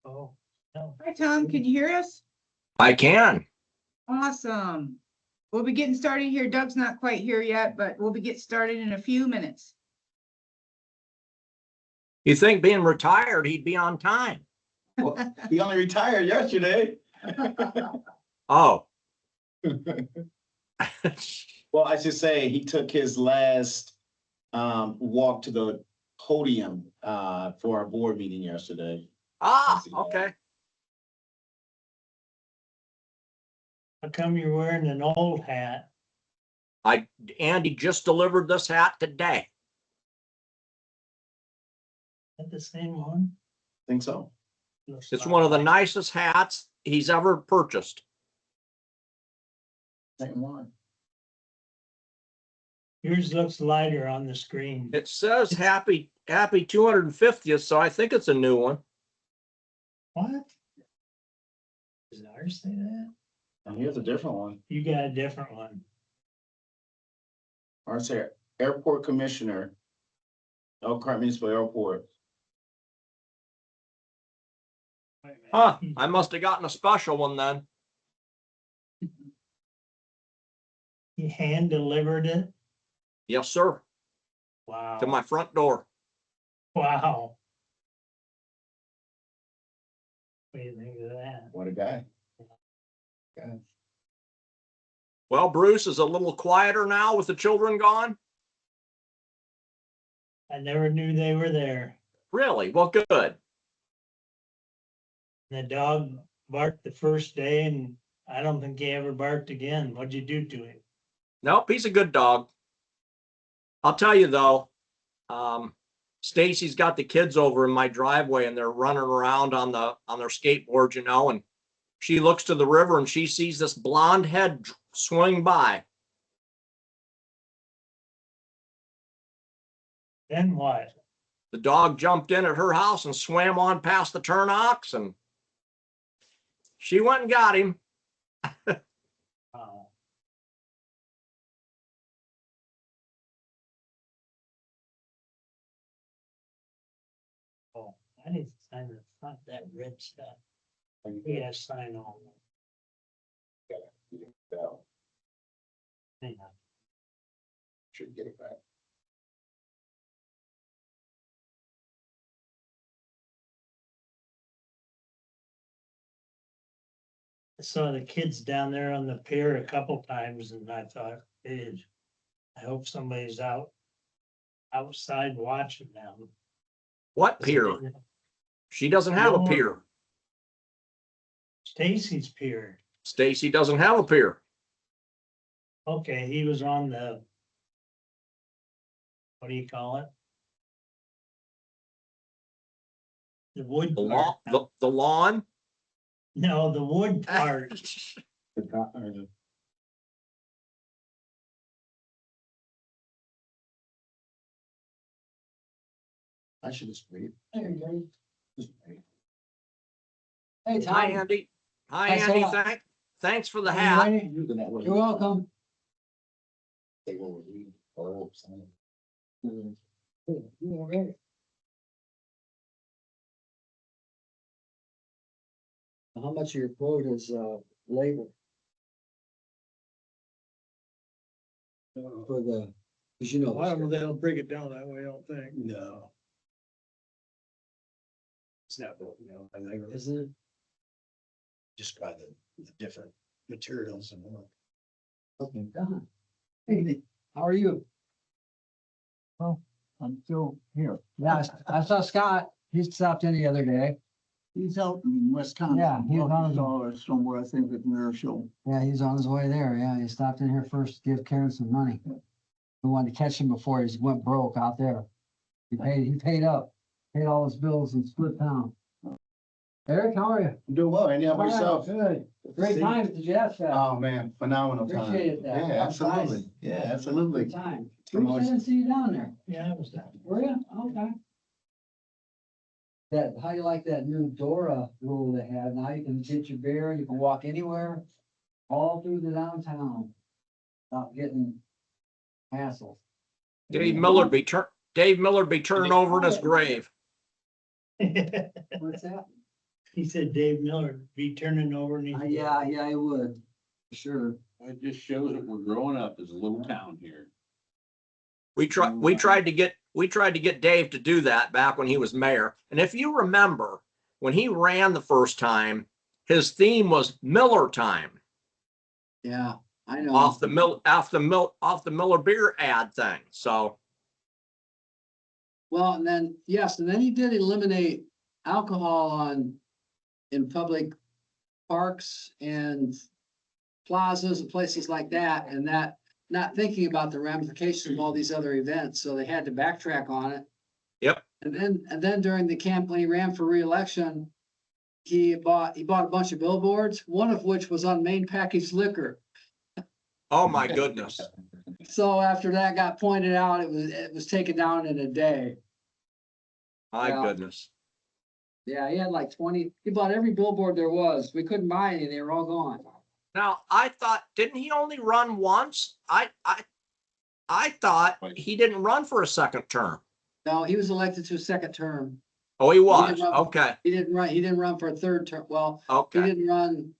Oh, no. Hi, Tom, can you hear us? I can. Awesome. We'll be getting started here. Doug's not quite here yet, but we'll be getting started in a few minutes. You think being retired, he'd be on time? Well, he only retired yesterday. Oh. Well, I should say he took his last walk to the podium for our board meeting yesterday. Ah, okay. How come you're wearing an old hat? Andy just delivered this hat today. Is that the same one? Think so. Looks It's a lot one of the like- nicest hats he's ever purchased. Same one. Yours looks lighter on the screen. It says happy 250th, so I think it's a new one. What? Does ours say that? And here's a different one. You got a different one. Ours here, Airport Commissioner, Elkhart Municipal Airport. Wait a minute. Huh, I must have gotten a special one then. He hand delivered it? Yes, sir, Wow. to my front door. Wow. What do you think of that? What a guy. Well, Bruce is a little quieter now with the children gone. I never knew they were there. Really? Well, good. The dog barked the first day and I don't think he ever barked again. What'd you do to him? Nope, he's a good dog. I'll tell you though, Stacy's got the kids over in my driveway and they're running around on their skateboard, you know, and she looks to the river and she sees this blonde head swing by. Then what? The dog jumped in at her house and swam on past the turnocks and she went and got him. Wow. Oh, I need to sign the front, that red stuff. Yeah, sign all. Hang on. Should get it back. I saw the kids down there on the pier a couple times and I thought, "Geez, I hope somebody's outside watching them." What pier? She doesn't have a pier. Stacy's pier. Stacy doesn't have a pier. Okay, he was on the, what do you call it? The wood The lawn, part. the lawn. No, the wood part. I should just read. Hey, Tom. Hi, Andy. Hi, Thanks a Andy. lot. Thanks for the Hey, hat. Lenny, You're welcome. They will read or something. You all right? How much of your quote is labor? For the, cause you know. I don't know, they don't break it down that way, I don't think. No. It's not, you know, I think Isn't it? just by the different materials and work. Okay, Don. Hey, how are you? Well, I'm still here. Yeah, I saw Scott. He stopped in the other day. He's out in Wisconsin. Yeah, he's on his- Or somewhere, I think, at Marischal. Yeah, he's on his way there. Yeah, he stopped in here first to give Karen some money. We wanted to catch him before he went broke out there. He paid up, paid all his bills and split town. Eric, how are you? I'm doing well, Andy, how about yourself? Good. Great time at the Jazz Fest. Oh, man, phenomenal time. Appreciate that. Yeah, That's nice. absolutely. Yeah, absolutely. Good time. From Bruce, I didn't see you down there. Yeah, I was down. Were you? Okay. How do you like that new DORA rule they have? Now you can get your beer, you can walk anywhere, all through the downtown. Not getting hassled. Dave Miller be turning over in his grave. What's that? He said Dave Miller be turning over and he's. Yeah, I would, for sure. It just shows that we're growing up as a little town here. We tried to get Dave to do that back when he was mayor. And if you remember, when he ran the first time, his theme was Miller time Yeah, I know. off the Miller beer ad thing. So Well, and then, yes, and then he did eliminate alcohol in public parks and plazas and places like that, and that, not thinking about the ramifications of all these other events, so they had to backtrack on it. Yep. And then during the camp, when he ran for reelection, he bought a bunch of billboards, one of which was on main packaged liquor. oh my goodness. So after that got pointed out, it was taken down in a day. My Yeah. goodness. Yeah, he had like 20, he bought every billboard there was. We couldn't buy any, they were all gone. Now, I thought, didn't he only run once? I thought he didn't run for a second term. No, he was elected to a second term. Oh, he was. didn't run- Okay, He didn't run for a third term. Well, he okay. didn't run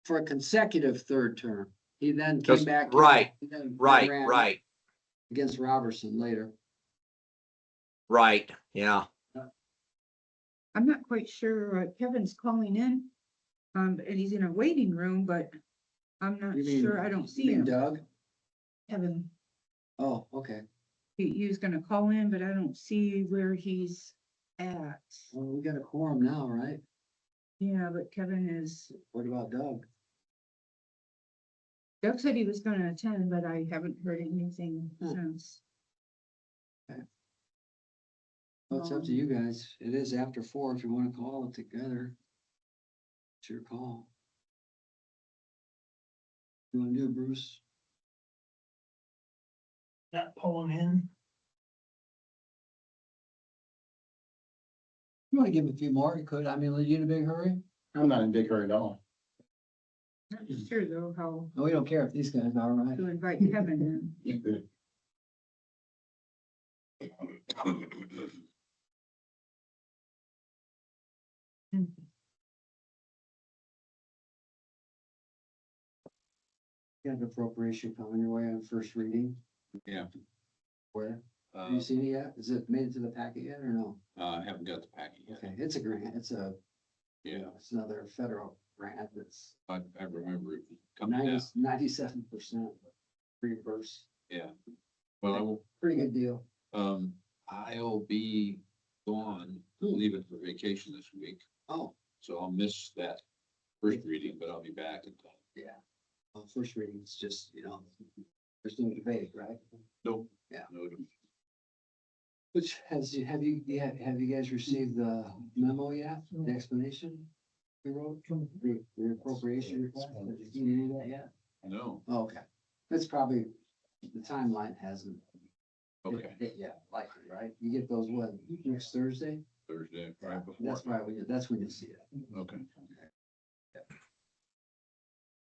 for a consecutive third term. He then came Just- back. right, he then Right, ran right, Against Robertson later. right. Yeah. I'm not quite sure, Kevin's calling in. And he's in a waiting room, but I'm not You mean- sure, I don't You see mean him. Doug? Kevin, Oh, okay. he was gonna call in, but I don't see where he's at. Well, we got a quorum now, right? Yeah, but Kevin is, What about Doug? Doug said he was gonna attend, but I haven't heard anything Hmm. since. Well, it's up to you guys. It is after 4 if you want to call it together. It's your call. You want to do it, Bruce? Not pulling in. You want to give him a few more? You could. I mean, are you in a big hurry? I'm not in big hurry at all. Not sure though how No, we don't care if these guys are, right? to invite Kevin in. You got an appropriation coming your way on first reading? Yeah. Where? Have you seen it yet? Is it made it to the packet yet or no? I haven't got the packet yet. Okay, it's a grant. Yeah, It's another federal grant that's I remember it coming down. 97% reimbursed. Yeah. Well, Pretty good deal. I'll be gone, leaving for vacation this week, Oh, so I'll miss that first reading, but I'll be back in time. yeah. Well, first reading is just, there's no debate, right? Nope. Yeah. No, Which have you guys received the memo yet? The explanation we wrote? The appropriation request? Have you seen any of that yet? no, Oh, okay. That's probably, the timeline hasn't okay, hit yet, likely, right? You get those, what, next Thursday? Thursday, right before. That's when you see it. Okay.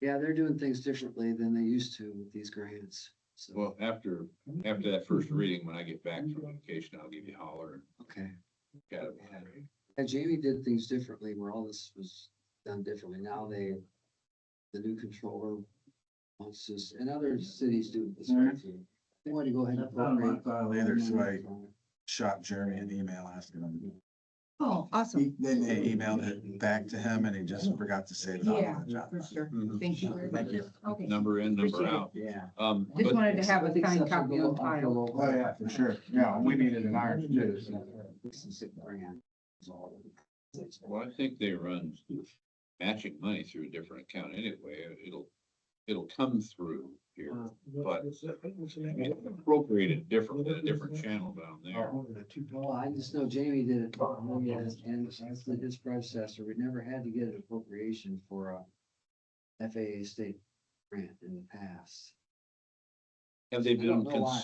Yeah, they're doing things differently than they used to with these grants. So, Well, after that first reading, when I get back from vacation, I'll give you a holler. okay. Got it. And Jamie did things differently where all this was done differently. Now the new controller wants to, and other cities do this. too. They want to go ahead and. appropriate Either, so money I from it. shot Jeremy an email asking him. Oh, awesome. Then he emailed it back to him and he just forgot to save it Yeah, on the job. for sure. Mhm. Thank you very much. Thank you. Okay. Number in, number Appreciate it. out. Yeah. Just But wanted to have a I think signed that's copy on file. Oh, yeah, for sure. Yeah, we needed an iron too. so. Well, I think they run matching money through a different account anyway. It'll come through here, but appropriated differently, a different channel down there. Well, I just know Jamie did it, and as his predecessor, we never had to get an appropriation for a FAA state grant in the past. Have they I don't been know why.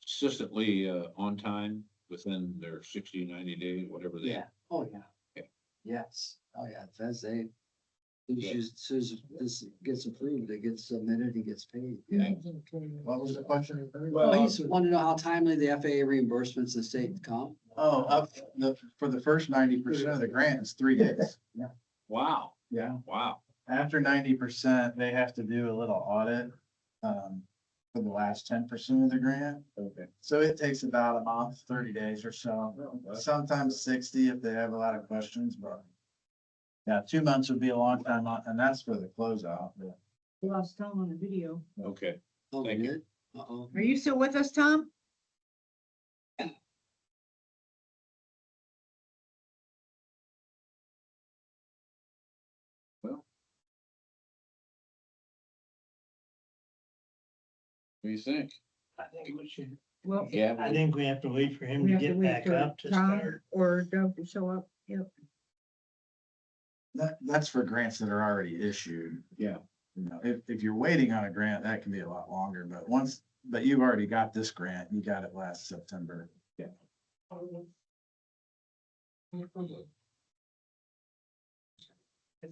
consistently, on time within their 60, 90 days, whatever they? Yeah, oh, yeah. Yeah. Yes, oh, yeah, as soon as this gets approved, it gets submitted, it gets paid. Yeah. What was the question? Well, he just wanted to know how timely the FAA reimbursements the state come. Oh, for the first 90% of the grant is 3 days. Wow, Yeah. wow. After 90%, they have to do a little audit, for the last 10% of the grant. Okay. So it takes about a month, 30 days or so, sometimes 60 if they have a lot of questions, but. Yeah, 2 months would be a long time, and that's for the closeout. But We lost Tom on the video. Okay, Oh, Thank we you. did? Uh-oh. Are you still with us, Tom? what do you think? I think we should, Well, Yeah. I think we have to wait for him we to have to get wait back for up to Tom start. or Doug to show up. Yep. that's for grants that are already issued. Yeah. You know, if you're waiting on a grant, that can be a lot longer, but you've already got this grant, you got it last September. Because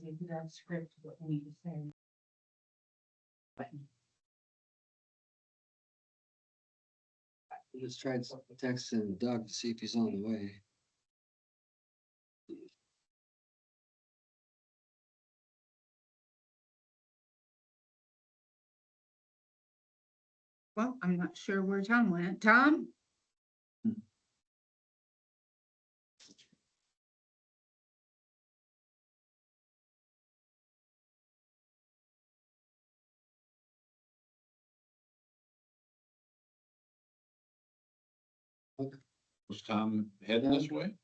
you do that script, what we need to say. I just tried texting Doug to see if he's on the way. Well, I'm not sure where Tom went. Tom? Was Tom heading this way?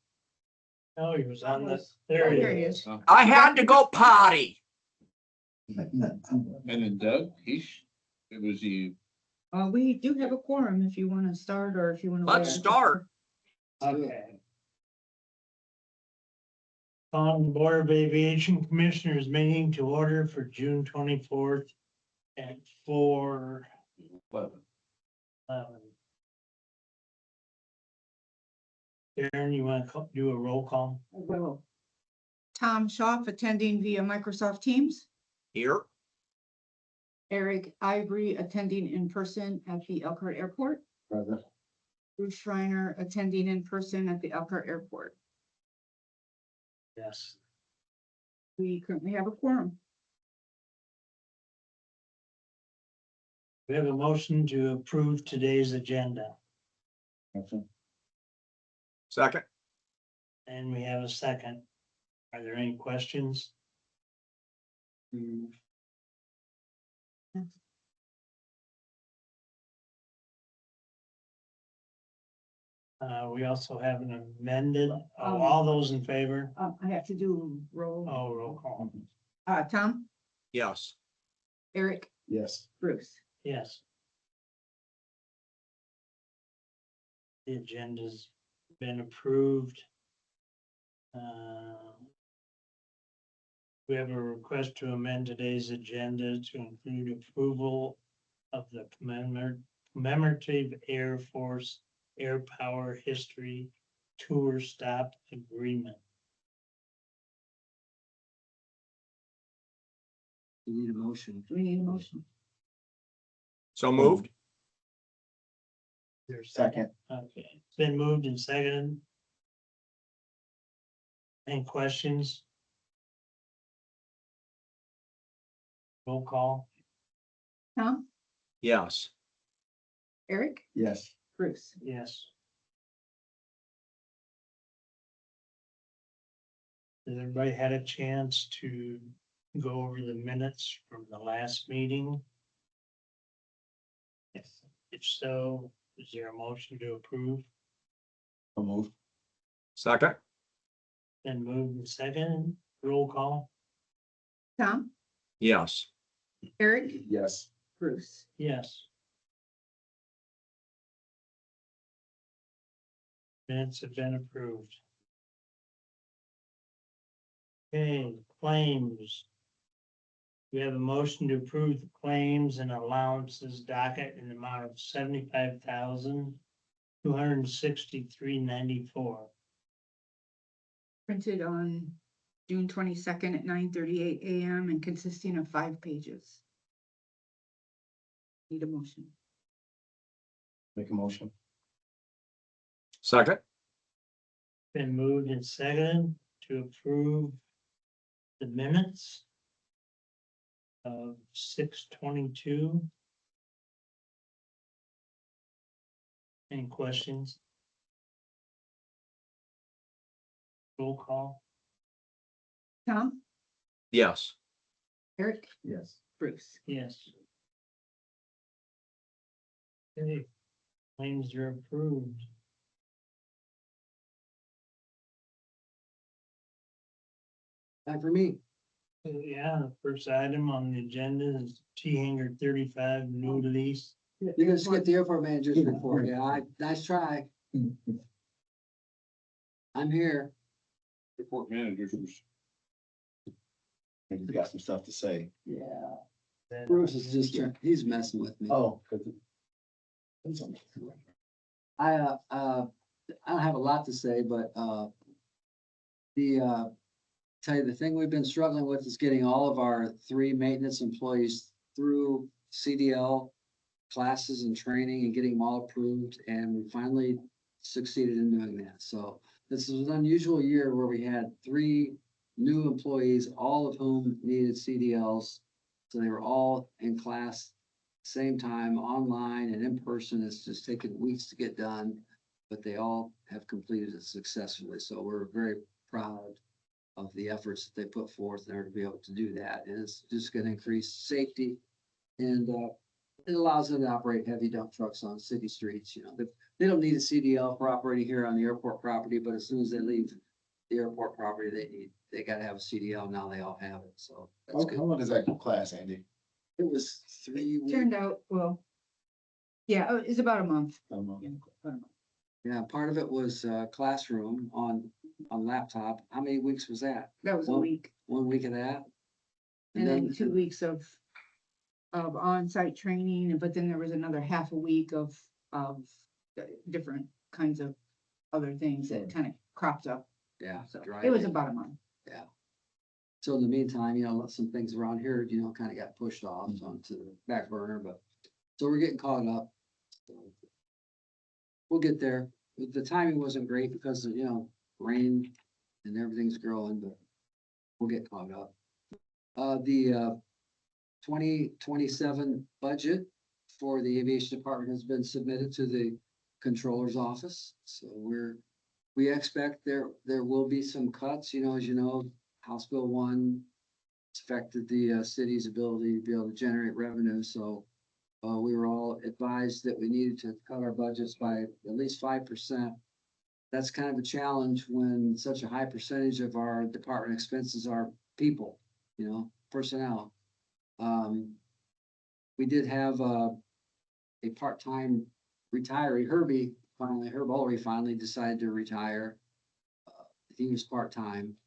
No, he was on the, Oh, there he here he is. is. Oh, I had to go potty. And then Doug, it was you, We do have a quorum if you want to start or if you want to. Let's start. Okay. On the Board of Aviation Commissioners meeting to order for June 24th at 4:11. Karen, you want to do a roll call? Well, Tom Schaff attending via Microsoft Teams. Here, Eric Ivory attending in person at the Elkhart Airport. Bruce Schreiner attending in person at the Elkhart Airport. Yes. We currently have a quorum. We have a motion to approve today's agenda, second. and we have a second. Are there any questions? We also have an amended, all those in favor? I have to do roll. Oh, roll call. Tom, Yes. Eric, Yes. Bruce. Yes. The agenda's been approved. We have a request to amend today's agenda to include approval of the commemorative Air Force Air Power History Tour Stop Agreement. You need a motion. Do we need a motion? So moved. There's Second. Okay, it's been moved and seconded. Any questions? Roll call. Tom, Yes. Eric, Yes. Bruce. Yes. Has everybody had a chance to go over the minutes from the last meeting? If so, is there a motion to approve? Move. Second. Then moved and second, roll call. Tom, Yes. Eric, Yes. Bruce. Yes. Minutes have been approved. Okay, claims. We have a motion to approve the claims and allowances docket in the amount of $75,263.94. Printed on June 22nd at 9:38 a.m. and consisting of 5 pages. Need a motion. Make a motion. Second. Been moved and seconded to approve the minutes of 6/22. Any questions? Roll call. Tom, Yes. Eric, Yes. Bruce. Yes. Okay, claims are approved. Time for me. Yeah, the first item on the agenda is T hanger 35 new lease. You're gonna skip the airport manager's report. Yeah, nice try. I'm here. Report managers. He's got some stuff to say. Yeah. Then- Bruce is just, he's messing with me. Oh. I don't have a lot to say, but, tell you, the thing we've been struggling with is getting all of our 3 maintenance employees through CDL classes and training and getting them all approved, and we finally succeeded in doing that. So this is an unusual year where we had 3 new employees, all of whom needed CDLs. So they were all in class, same time, online and in person. It's just taken weeks to get done, but they all have completed it successfully. So we're very proud of the efforts that they put forth in order to be able to do that. And it's just gonna increase safety. And, it allows them to operate heavy dump trucks on city streets, you know. They don't need a CDL for operating here on the airport property, but as soon as they leave the airport property, they gotta have a CDL. Now they all have it, so that's How good. long is that class, Andy? It was 3 weeks. Turned out, well, yeah, it's about a month. Yeah, about a month. Yeah, part of it was, classroom on laptop. How many weeks was that? That was a Well, week. 1 week of that? And then 2 weeks of on-site training, but then there was another half a week of different kinds of other things that kind of cropped up. Yeah. So dry it was day. about a month. So in the meantime, you know, some things around here, you know, kind of got pushed off onto the back burner, but, so we're getting caught up. We'll get there. The timing wasn't great because of, you know, rain and everything's growing, but we'll get caught up. The 2027 budget for the aviation department has been submitted to the controller's office. So we expect there will be some cuts, you know, as you know, House Bill 1 affected the city's ability to be able to generate revenue. So we were all advised that we needed to cut our budgets by at least 5%. That's kind of a challenge when such a high percentage of our department expenses are people, you know, personnel. We did have a part-time retiree, Herb Ulrey finally decided to retire. He was part-time.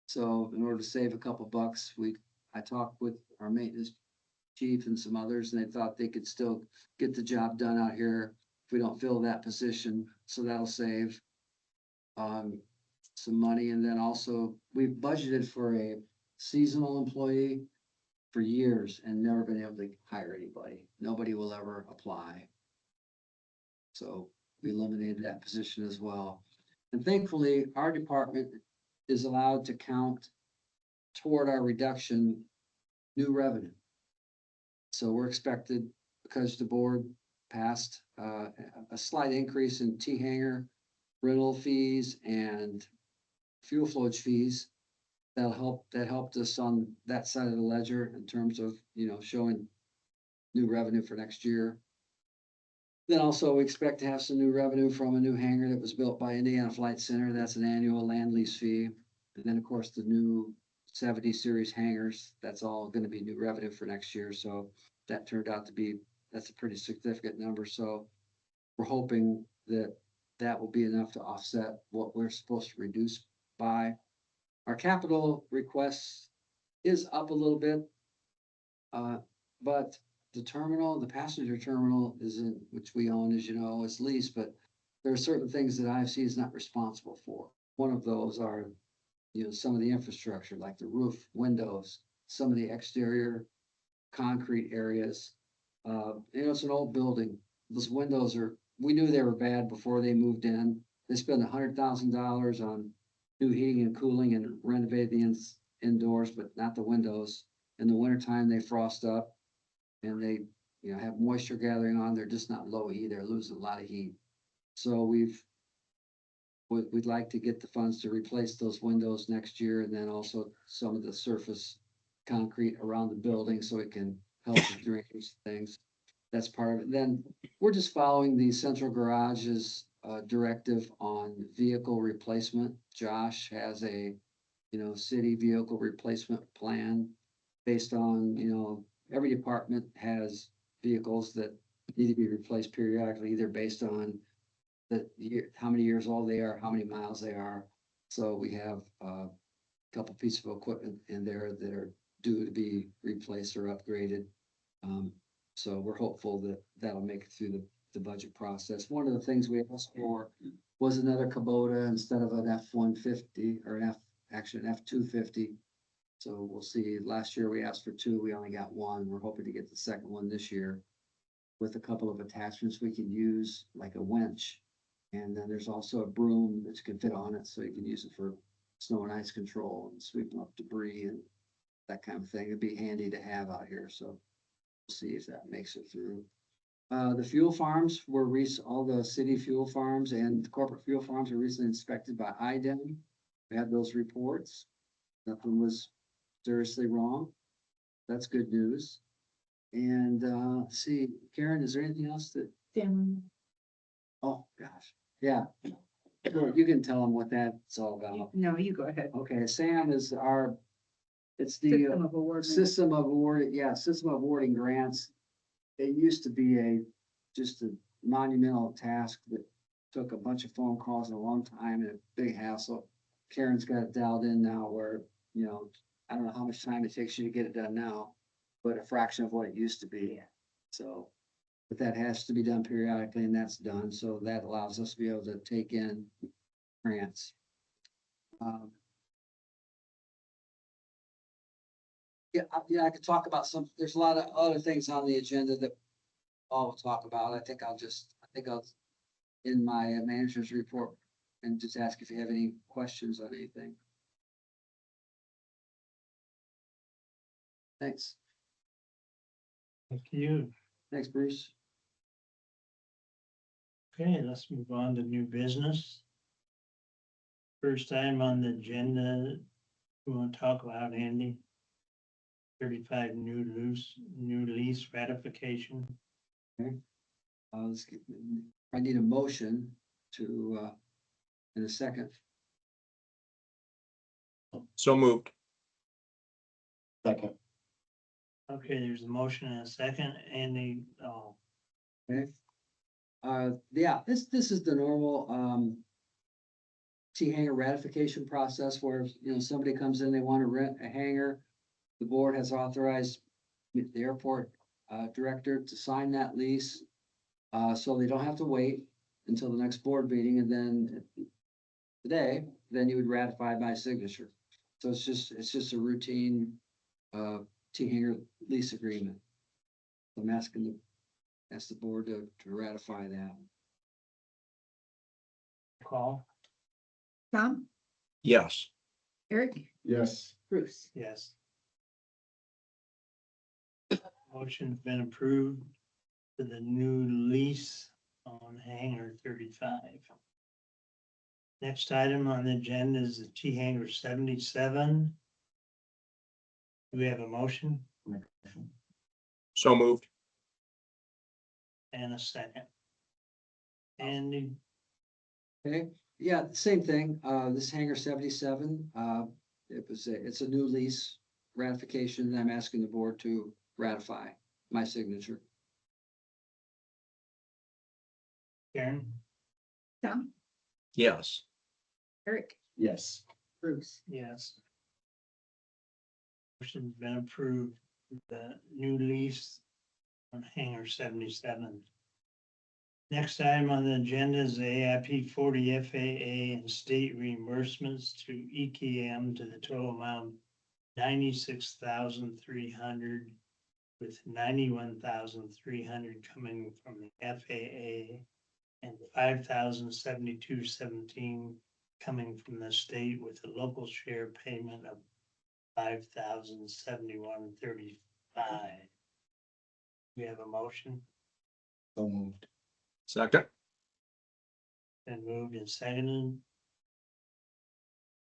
So in order to save a couple bucks, I talked with our maintenance chief and some others, and they thought they could still get the job done out here if we don't fill that position. So that'll save some money. And then also we've budgeted for a seasonal employee for years and never been able to hire anybody. Nobody will ever apply. So we eliminated that position as well. And thankfully, our department is allowed to count toward our reduction new revenue. So we're expected, because the board passed a slight increase in T-hanger rental fees and fuel float fees. That helped us on that side of the ledger in terms of, you know, showing new revenue for next year. Then also we expect to have some new revenue from a new hangar that was built by Indiana Flight Center. That's an annual land lease fee. And then, of course, the new 70 series hangars, that's all going to be new revenue for next year. So that turned out to be, that's a pretty significant number. So we're hoping that that will be enough to offset what we're supposed to reduce by. Our capital request is up a little bit. But the passenger terminal isn't, which we own, as you know, it's leased, but there are certain things that IFC is not responsible for. One of those are, you know, some of the infrastructure, like the roof, windows, some of the exterior concrete areas. You know, it's an old building. Those windows we knew they were bad before they moved in. they spend $100,000 on new heating and cooling and renovate the indoors, but not the windows. In the wintertime, they frost up and they, have moisture gathering on. They're just not low E. They're losing a lot of heat. So we'd like to get the funds to replace those windows next year, and then also some of the surface concrete around the building so it can help with drainage things. That's part of it. Then we're just following the central garage's directive on vehicle replacement. Josh has a, city vehicle replacement plan based on, every department has vehicles that need to be replaced periodically, either based on the year, how many years old they are, how many miles they are. So we have a couple pieces of equipment in there that are due to be replaced or upgraded. So we're hopeful that that'll make it through the budget process. One of the things we asked for was another Kubota instead of an F-150 or an F-250. So we'll see. Last year we asked for two, we only got one. We're hoping to get the second one this year with a couple of attachments we can use, like a winch. And then there's also a broom that you can fit on it, so you can use it for snow and ice control and sweeping up debris and that kind of thing. It'd be handy to have out here, so we'll see if that makes it through. The fuel farms were all the city fuel farms and corporate fuel farms were recently inspected by IDEM. We had those reports. Nothing was seriously wrong. That's good news. And let's see, Karen, is there anything else that? Family. Oh, gosh, yeah. Well, you can tell them what that's all about. No, you go ahead. Okay, SAM is it's the System of award. system of awarding grants. It used to be just a monumental task that took a bunch of phone calls and a long time and a big hassle. Karen's got it dialed in now where, I don't know how much time it takes you to get it done now, but a fraction of what it used to be. So, but that has to be done periodically and that's done. So that allows us to be able to take in grants. I could talk about there's a lot of other things on the agenda that I'll talk about. I think I'll in my manager's report and just ask if you have any questions on anything. Thanks. Thank you. Thanks, Bruce. Okay, let's move on to new business. First item on the agenda, we want to talk about, Andy. 35 new lease ratification. I need a motion to, in a second. So moved. Second. Okay, there's a motion and a second. Andy, Okay. Yeah, this is the normal, T-hanger ratification process where, somebody comes in, they want to rent a hangar. The board has authorized the airport, director to sign that lease. So they don't have to wait until the next board meeting and then then you would ratify by signature. So it's just a routine, T-hanger lease agreement. I'm asking ask the board to ratify that. call, Tom, Yes. Eric, Yes. Bruce. yes. Motion's been approved for the new lease on hangar 35. Next item on the agenda is the T hangar 77. Do we have a motion So moved. and a second? Andy, Okay, yeah, same thing. This hangar 77, it's a new lease ratification that I'm asking the board to ratify my signature. Karen, Tom, Yes. Eric, Yes. Bruce. yes. Motion's been approved, the new lease on hangar 77. Next item on the agenda is the AIP 40 FAA and state reimbursements to EKM to the total amount of 96,300, with 91,300 coming from the FAA and $5,072.17 coming from the state with a local share payment of $5,071.35. We have a motion So moved. Second, and moved and seconded.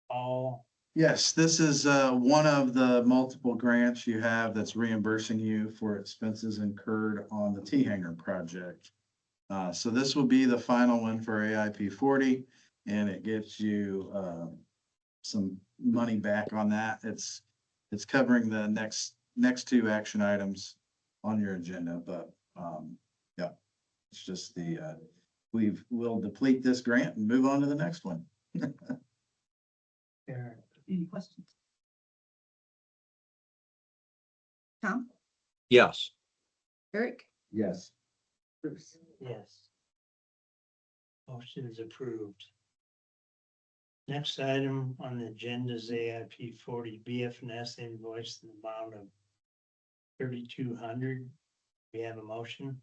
All, Yes, this is one of the multiple grants you have that's reimbursing you for expenses incurred on the T-Hanger project. So this will be the final one for AIP 40, and it gives you some money back on that. It's covering the next two action items on your agenda, but yeah, it's just we'll deplete this grant and move on to the next one. Karen, Any questions? Tom, yes. Eric, Yes. Bruce. yes. Motion is approved. Next item on the agenda is AIP 40 BFNS invoice in the amount of 3,200. We have a motion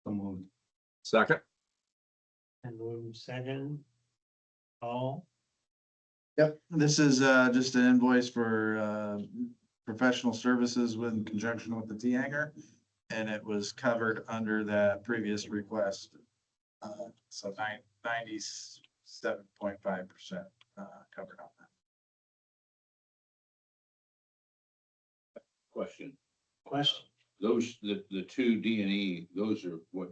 So moved. Second, and moving second. All, Yep, this is just an invoice for professional services in conjunction with the T-Hanger. And it was covered under that previous request. So 97.5% covered on that. Question, question, those, the two D and E, those are what,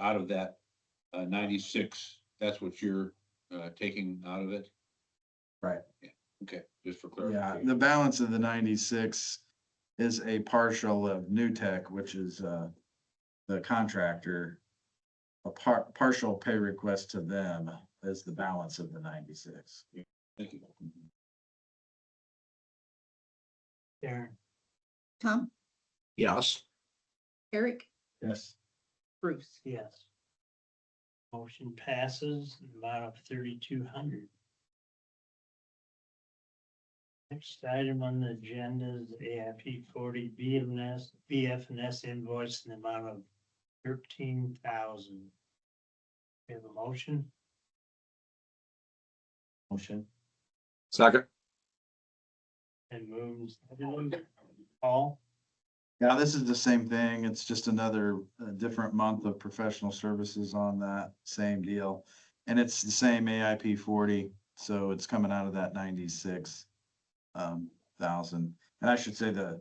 out of that 96, that's what you're taking out of it? Right. Okay, just for Yeah, clarification. the balance of the 96 is a partial of New Tech, which is the contractor. A partial pay request to them is the balance of the 96. Thank you. Karen, Tom, yes. Eric, Yes. Bruce. yes. Motion passes in the amount of 3,200. Next item on the agenda is AIP 40 BFNS invoice in the amount of 13,000. We have a motion Motion. Second, and moves. Paul, Yeah, this is the same thing. It's just another different month of professional services on that same deal. And it's the same AIP 40, so it's coming out of that 96 thousand. And I should say the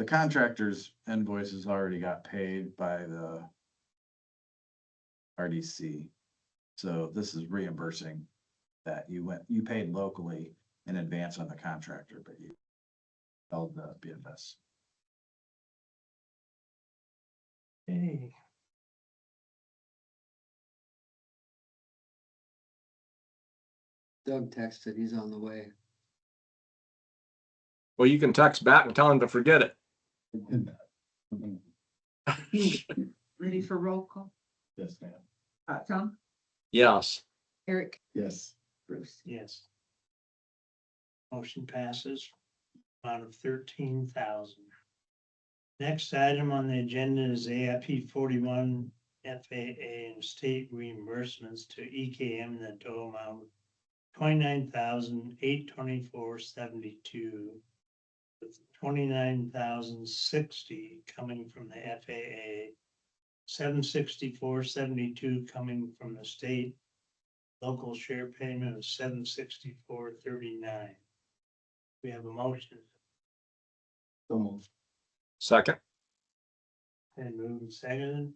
contractor's invoices already got paid by the RDC. So this is reimbursing that you paid locally in advance on the contractor, but you held the BFS. hey, Doug texted, he's on the way. well, you can text back and tell him to forget it. Ready for roll call? Yes, ma'am. Tom, Yes. Eric, Yes. Bruce. yes. Motion passes. Amount of 13,000. Next item on the agenda is AIP 41 FAA and state reimbursements to EKM in the total amount of 29,824.72, with 29,060 coming from the FAA, 764.72 coming from the state, local share payment of 764.39. We have a motion So moved. Second, and moving second.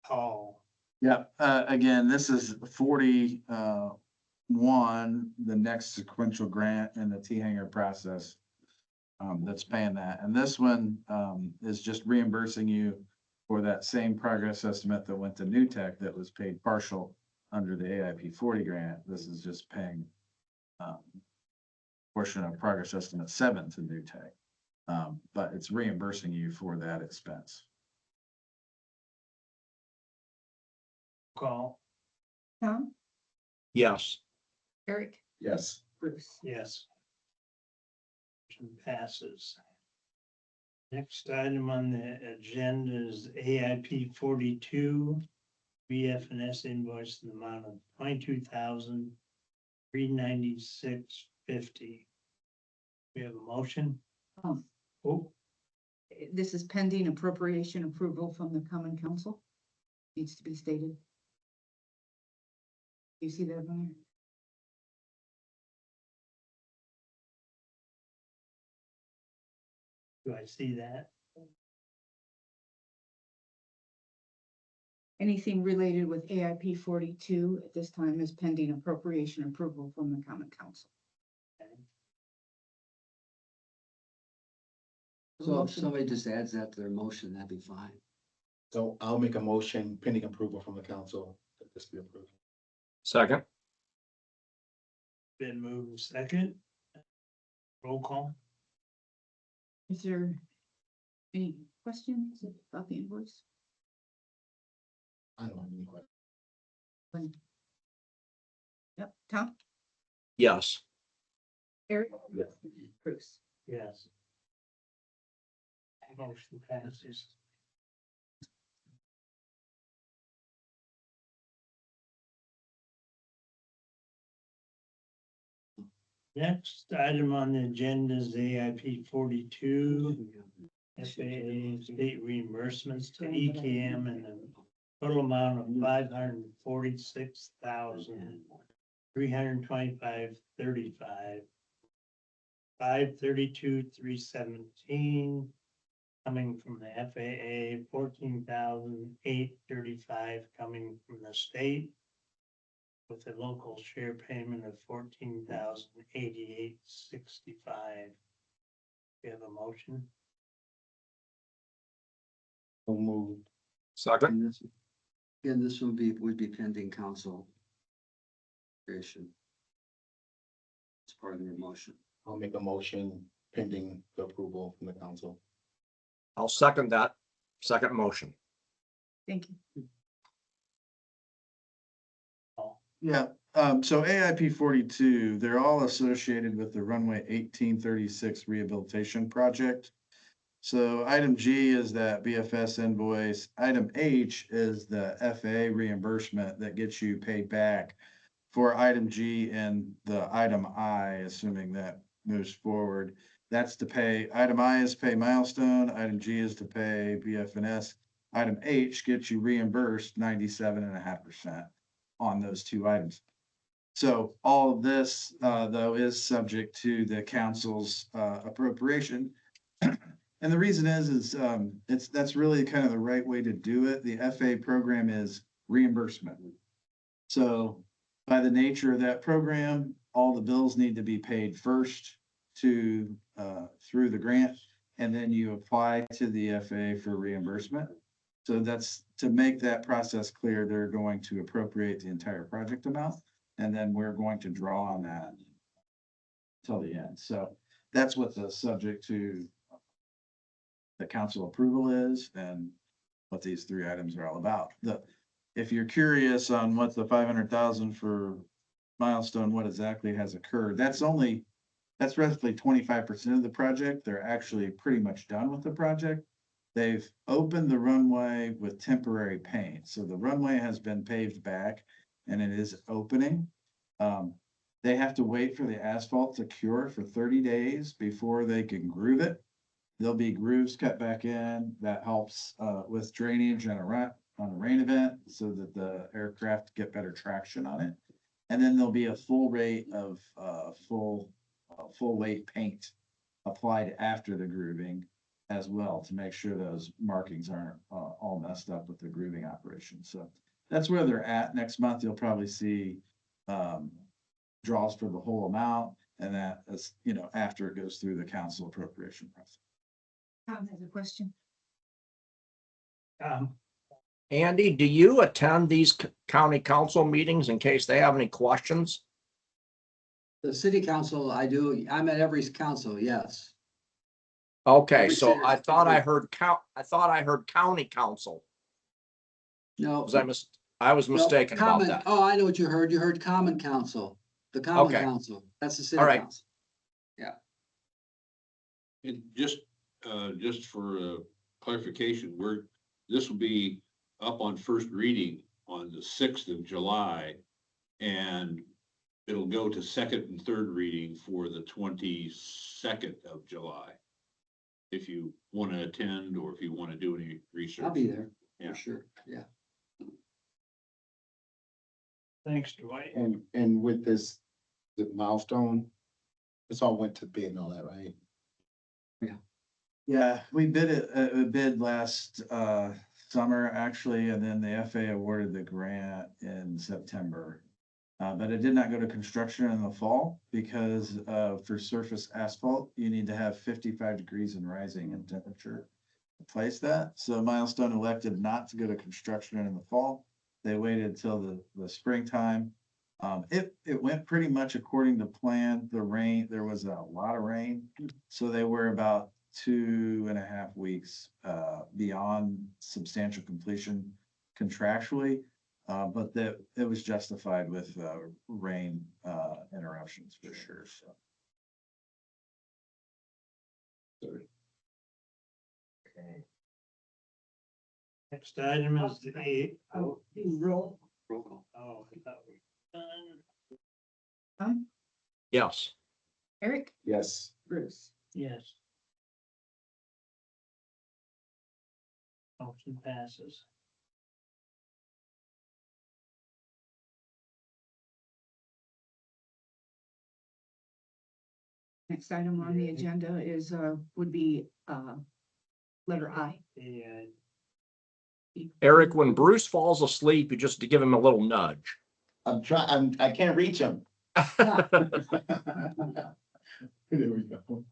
Paul, Yeah, again, this is 41, the next sequential grant in the T-Hanger process. That's paying that. And this one, is just reimbursing you for that same progress estimate that went to New Tech that was paid partial under the AIP 40 grant. This is just paying, portion of progress estimate 7 to New Tech. But it's reimbursing you for that expense. call, Tom, yes. Eric, Yes. Bruce. yes. Motion passes. Next item on the agenda is AIP 42 BF&S invoice in the amount of $22,396.50. We have a motion? Um, Oh, This is pending appropriation approval from the Common Council. Needs to be stated. You see that on there? do I see that? Anything related with AIP 42 at this time is pending appropriation approval from the Common Council. So if Motion. somebody just adds that to their motion, that'd be fine. So I'll make a motion pending approval from the council that this be approved. Second, Been moved second. Roll call? Is there any questions about the invoice? I don't have any questions. Yep, Tom? yes. Eric? Yes. Bruce? Yes. Motion passes. Next item on the agenda is AIP 42, FAA state reimbursements to ECAM and the total amount of $546,325.35. 532,317 coming from the FAA, 14,835 coming from the state, with a local share payment of 14,088.65. We have a motion? So moved. Second, And this, again, this would be pending council creation. It's part of your motion. I'll make a motion pending the approval from the council. I'll second that second motion. Thank you. Yeah, so AIP 42, they're all associated with the runway 1836 rehabilitation project. So item G is that BFS invoice. Item H is the FAA reimbursement that gets you paid back for item G, and the item I, assuming that moves forward. That's to pay, item I is pay milestone, item G is to pay BF&S. Item H gets you reimbursed 97.5% on those two items. So all of this, though, is subject to the council's appropriation. And the reason is that's really kind of the right way to do it. The FAA program is reimbursement. So by the nature of that program, all the bills need to be paid first to through the grant, and then you apply to the FAA for reimbursement. So that's to make that process clear. They're going to appropriate the entire project amount, and then we're going to draw on that till the end. So that's what the subject to the council approval is, and what these three items are all about. If you're curious on what the 500,000 for milestone, what exactly has occurred, that's roughly 25% of the project. They're actually pretty much done with the project. They've opened the runway with temporary paint. So the runway has been paved back and it is opening. They have to wait for the asphalt to cure for 30 days before they can groove it. There'll be grooves cut back in that helps with drainage on a rain event so that the aircraft get better traction on it. And then there'll be a full rate of full weight paint applied after the grooving as well to make sure those markings aren't all messed up with the grooving operation. So that's where they're at. Next month, you'll probably see draws for the whole amount, and that is, after it goes through the council appropriation process. Tom has a question. Andy, do you attend these county council meetings in case they have any questions? The city council, I do, I'm at every council, yes. Okay, Every so city- I thought I heard county council. No. I was no, mistaken about common- that. Oh, I know what you heard. You heard common council, the common Okay. council. That's the city All right. council. And just for clarification, this will be up on first reading on on the 6th of July. And it'll go to second and third reading for the 22nd of July. If you want to attend or if you want to do any research. I'll be there, Yeah. for sure, yeah. Thanks, Dwight. And with this, the milestone, it's all went to bid and all that, right? Yeah, we bid last summer actually, and then the FAA awarded the grant in September. But it did not go to construction in the fall because for surface asphalt, you need to have 55 degrees and rising in temperature to place that. So Milestone elected not to go to construction in the fall. They waited till the springtime. It went pretty much according to plan. The rain, there was a lot of rain. So they were about 2.5 weeks beyond substantial completion contractually. But that it was justified with rain interruptions for sure, so. Okay. Next item is the, Roll. Roll call. oh, I thought we were done. Tom, Yes. Eric, Yes. Bruce. Yes. Motion passes. Next item on the agenda is, would be, letter I. The, Eric, when Bruce falls asleep, you just to give him a little nudge. I can't reach him. There we go.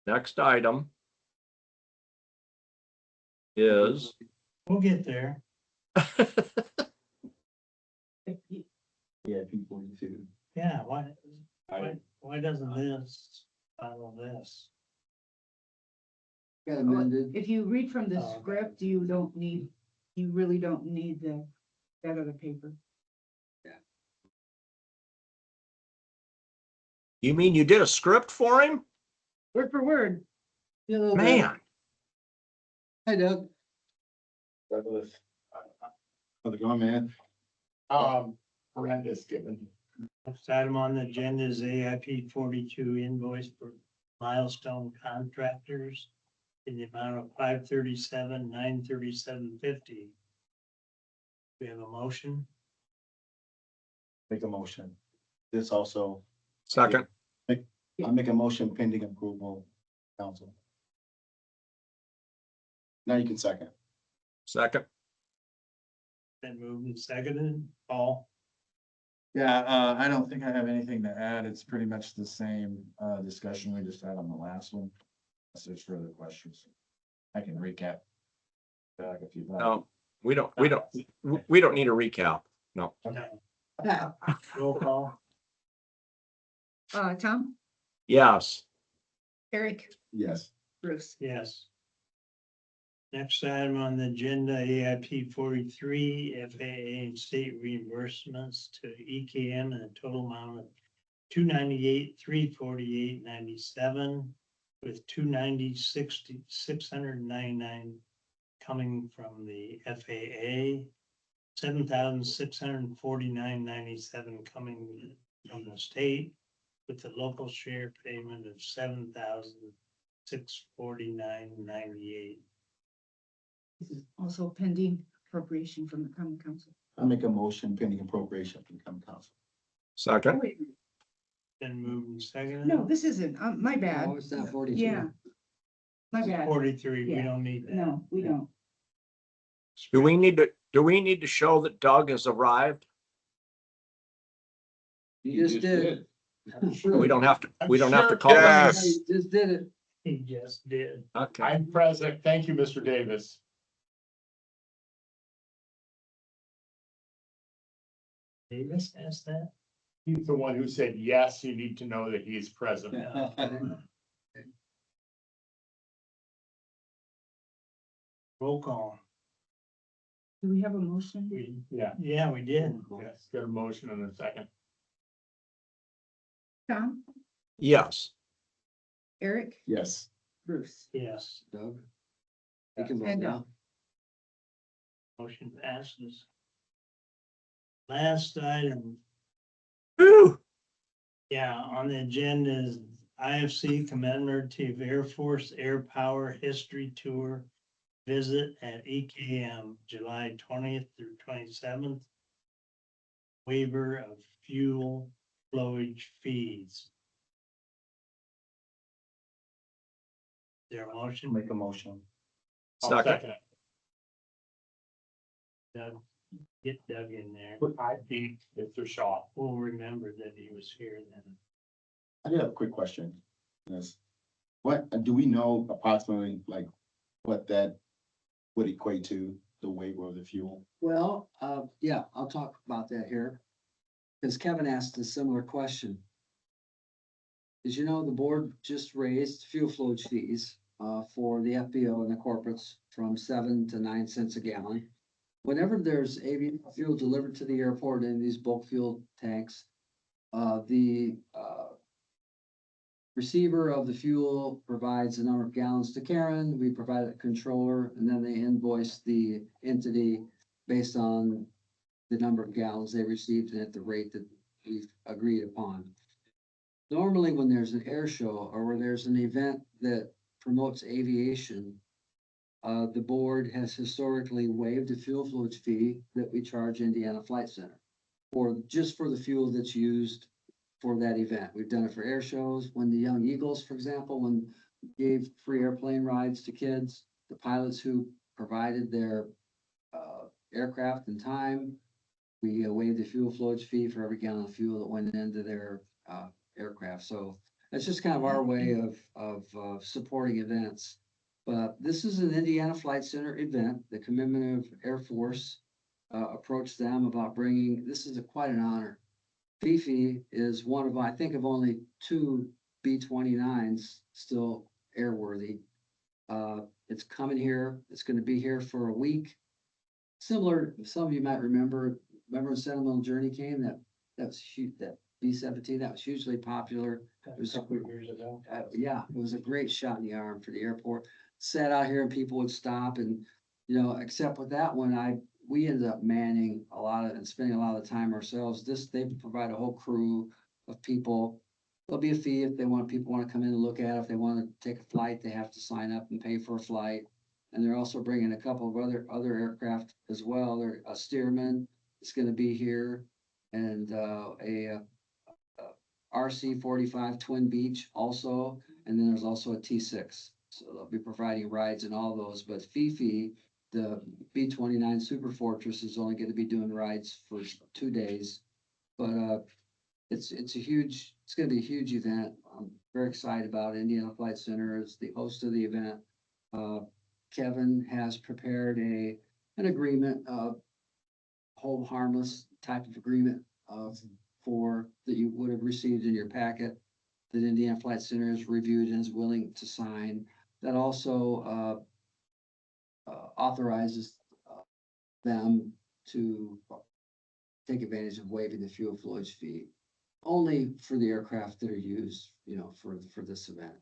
Next item is, we'll get there. Yeah, P-42. Yeah, why doesn't this follow this? Got amended. If you read from the Oh, okay. script, you really don't need that other paper. you mean you did a script for him? Word for word. Yeah, a little bit. Man, Hi Doug. Douglas. How's it going, man? Horrendous given. Next item on the agenda is AIP 42 invoice for Milestone Contractors in the amount of $537,937.50. We have a motion. Make a motion. This also, second, I make a motion pending approval, council. Now you can second. second. Been moved and seconded. Paul? Yeah, I don't think I have anything to add. It's pretty much the same discussion we just had on the last one. Unless there's further questions. I can recap. Back if you'd like. No, we don't need a recap. No. No. Roll call. Tom, Yes. Eric, Yes. Bruce. Yes. Next item on the agenda, AIP 43, FAA and state reimbursements to EKM in a total amount of $298,348.97, with $290,699 coming from the FAA, $7,649.97 coming from the state, with the local share payment of $7,649.98. This is also pending appropriation from the common council. I make a motion pending appropriation from the common council. Second. Wait, Been moved and seconded. no, this isn't, my bad. Oh, it's not 42. Yeah. My bad. 43, we Yeah. don't need that. No, we don't. Do we need to show that Doug has arrived? You just did. We don't have to call him. Yes. You just did it. He just did. Okay. I'm present. Thank you, Mr. Davis. Davis asked that? He's the one who said, yes, you need to know that he's present. Roll call. Do we have a motion? Yeah, we did. Yes, got a motion in a second. Tom, Yes. Eric, Yes. Bruce. Yes. Doug. You can vote And, now. Motion passes. Last item, Whew. yeah, on the agenda is IFC Commemorative Air Force Air Power History Tour visit at EKM, July 20th through 27th. Waiver of fuel flowage fees. There a motion? Make a motion. I'll Second. second it. Doug, get Doug in there. But I'd be, Mr. Shaw. We'll remember that he was here then. I did have a quick question. Yes. What, do we know approximately like what that would equate to, the waiver of the fuel? Well, yeah, I'll talk about that here. Because Kevin asked a similar question. As you know, the board just raised fuel flowage fees for the FBO and the corporates from 7 to 9 cents a gallon. Whenever there's aviation fuel delivered to the airport in these bulk fuel tanks, the receiver of the fuel provides a number of gallons to Karen, we provide a controller, and then they invoice the entity based on the number of gallons they received and at the rate that we've agreed upon. Normally, when there's an air show or where there's an event that promotes aviation, the board has historically waived a fuel flowage fee that we charge Indiana Flight Center for, just for the fuel that's used for that event. We've done it for air shows, when the Young Eagles, for example, when gave free airplane rides to kids, the pilots who provided their aircraft in time, we waived the fuel flowage fee for every gallon of fuel that went into their aircraft. So that's just kind of our way of supporting events. But this is an Indiana Flight Center event. The Commemorative Air Force approached them about bringing, this is quite an honor. Fifi is one of, I think, of only 2 B-29s still airworthy. It's coming here. It's going to be here for a week. Similar, some of you might remember when Sentimental Journey came, that was huge, that B-17, that was hugely popular. It was A couple of years ago. yeah, it was a great shot in the arm for the airport. Sat out here and people would stop and, you know, except with that one, we ended up manning a lot of and spending a lot of the time ourselves. They provide a whole crew of people. There'll be a fee if people want to come in and look at it. If they want to take a flight, they have to sign up and pay for a flight. And they're also bringing a couple of other aircraft as well. They're a Stearman is going to be here, and a RC-45 Twin Beach also, and then there's also a T6. So they'll be providing rides in all those, but Fifi, the B-29 Super Fortress, is only going to be doing rides for 2 days. But it's going to be a huge event. I'm very excited about it. Indiana Flight Center is the host of the event. Kevin has prepared an agreement, hold harmless type of agreement that you would have received in your packet, that Indiana Flight Center has reviewed and is willing to sign. That also authorizes them to take advantage of waiving the fuel flowage fee only for the aircraft that are used, you know, for this event.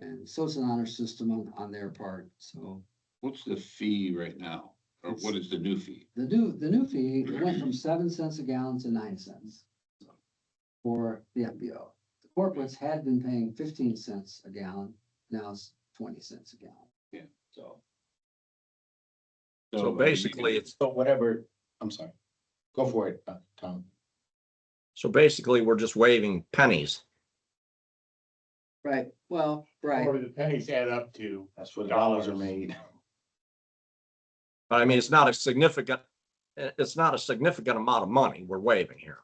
And so it's an honor system on their part. So What's the fee right now? Or what is the new fee? the new fee, it went from 7 cents a gallon to 9 cents for the FBO. The corporates had been paying 15 cents a gallon. Now it's 20 cents a gallon. Yeah. So So basically, So whatever, I'm sorry. Go for it, Tom. we're just waiving pennies. right, well, right. Or the pennies add up to. That's where the dollars are Dollars. made. But I mean, it's not a significant amount of money we're waiving here.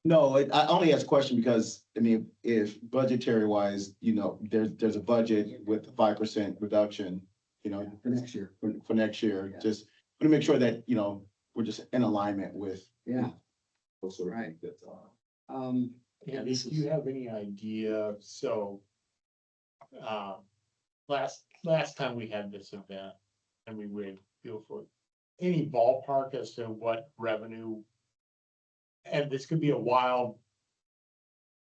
No, I only asked a question because, I mean, if budgetary wise, you know, there's a budget with 5% reduction, you know, For next year. for next year, Yeah. just want to make sure that, you know, we're just in alignment with. Yeah. those sort of Right. things, that's all. Yeah, And this if you is, have any idea, so. Last time we had this event and we would feel for any ballpark as to what revenue. And this could be a wild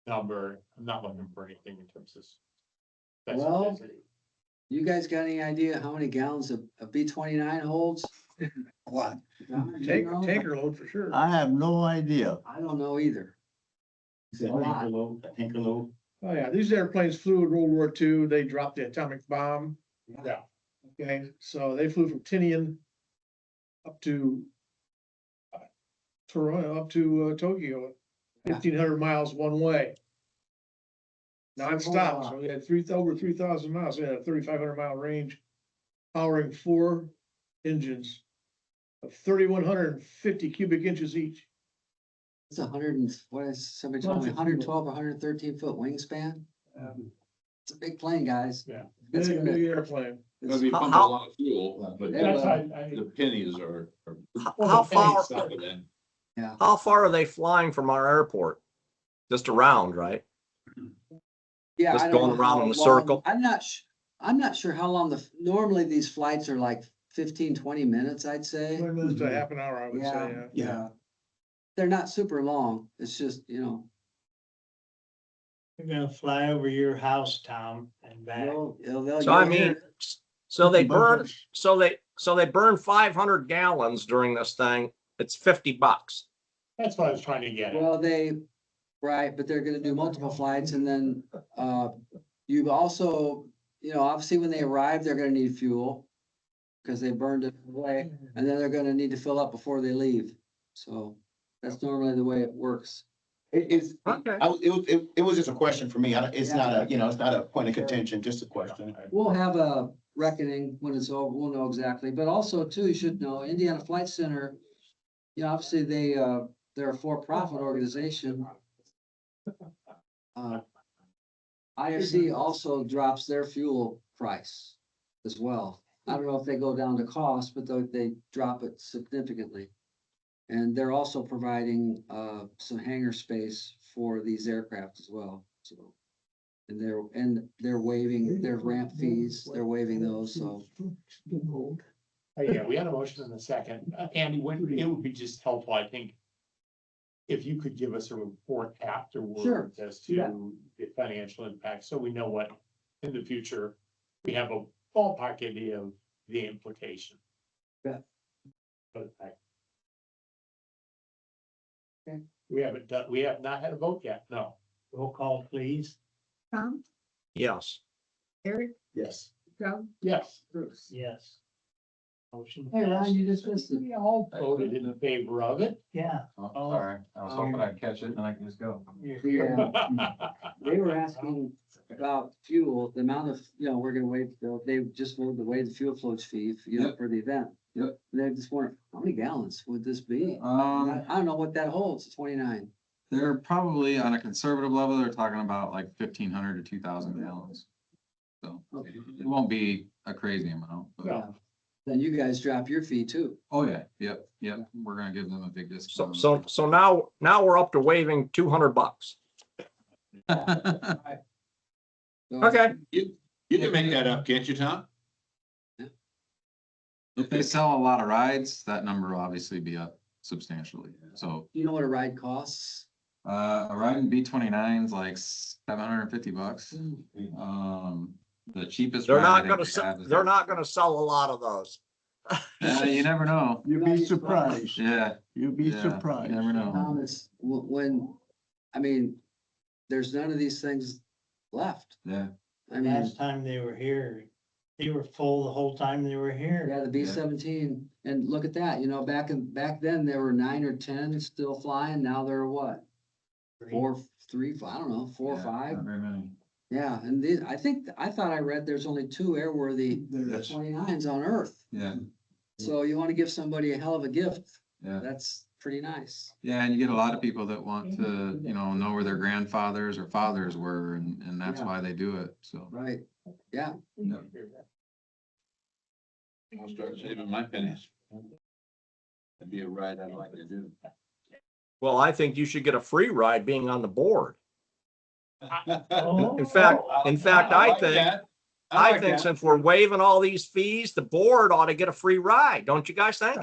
number. I'm not looking for anything in terms of Well, specificity. You guys got any idea how many gallons a B-29 holds? What? John, do you know? load for sure. I have no idea. I don't know either. Is that A lot. a tanker load? Oh, yeah, these airplanes flew in World War II. They dropped the atomic bomb. Yeah. Okay, so they flew from Tinian up to Toronto, up to Tokyo, Yeah. 1,500 miles one way. That's a whole Non-stop, lot. so we had over 3,000 miles, we had a 3,500 mile range, powering 4 engines of 3,150 cubic inches each. It's 100 and, what is, somebody told me, 112, 113 foot wingspan. It's a big plane, guys. Yeah. It's Big, gonna, big airplane. Well, they How- pump a how- lot of fuel, but Yeah, That's well, why the pennies are. How far, Stop it then. yeah. how far are they flying from our airport? Just around, right? Yeah, Just I don't going know around how in a long- circle? I'm not sure how long normally these flights are like 15, 20 minutes, I'd say. 20 minutes to half an hour, I would say, yeah. Yeah. They're not super long. It's just, They're gonna fly over your house, Tom, and back. they'll So I get mean, here. so they burn, so they burn 500 gallons during this thing. It's $50. That's what I was trying to get at. Well, right, but they're gonna do multiple flights and then, you've also, obviously when they arrive, they're gonna need fuel. Cause they burned it away and then they're gonna need to fill up before they leave. So that's normally the way it works. It's, Okay. it was just a question for me. It's not a, it's not a point of contention, just a question. We'll have a reckoning when it's over. We'll know exactly. But also too, you should know Indiana Flight Center, obviously they're a for-profit organization. IFC also drops their fuel price as well. I don't know if they go down to cost, but they drop it significantly. And they're also providing some hangar space for these aircraft as well, so. And they're waiving their ramp fees, they're waiving those, so. Yeah, we had a motion in a second. Andy, it would be just helpful, I think. If you could give us a report Sure. afterwards as Yeah. to the financial impact, so we know what in the future, we have a ballpark idea of the implication. Yeah. But Okay. we have not had a vote yet, no. Roll call, please. Tom, Yes. Eric, Yes. Joe, Yes, Bruce. Yes. Motion Hey, Ron, passed. you just missed it. we all voted in favor of it. Yeah. Oh, sorry, I was hoping I'd catch it and I can just go. Yeah. They were asking about fuel, the amount of, we're gonna waive, they just voted to waive the fuel floats fee, Yep. for the event. Yep. They just wonder, how many gallons would this be? Um, I don't know what that holds, 29. they're probably on a conservative level, they're talking about like 1,500 to 2,000 gallons. So Okay. it won't be a crazy amount, but, No. Then you guys drop your fee too. oh yeah, yep, we're gonna give them a big So, discount. so now we're up to waiving $200. So, Okay. You can make that up, can't you, Tom? If they sell a lot of rides, that number will obviously be up substantially, so. You know what a ride costs? A ride in B-29 is like $750. The cheapest. They're ride I not think gonna they sell, have is they're like- not gonna sell a lot of those. You never know. You'd be surprised. Yeah. You'd be yeah, surprised. You never know. Thomas, there's none of these things left. Yeah. I mean, Last time they were here, they were full the whole time they were here. yeah, the B-17, and look at that, back then, there were 9 or 10 still flying, now there are what? 4, 3, I don't know, 4 or Yeah, 5? Not very many. Yeah, and I thought I read there's only 2 airworthy Yes. 29s on Earth. Yeah, So you wanna give somebody a hell of a gift, yeah. that's pretty nice. Yeah, and you get a lot of people that want to, know where their grandfathers or fathers were, and that's Yeah. why they do it, so. Right, yeah, I'll start saving my pennies. That'd be a ride I'd like to do. Well, I think you should get a free ride being on the board. Oh, In fact, I think, like that. since we're waiving all these fees, the board ought to get a free ride, don't you guys think?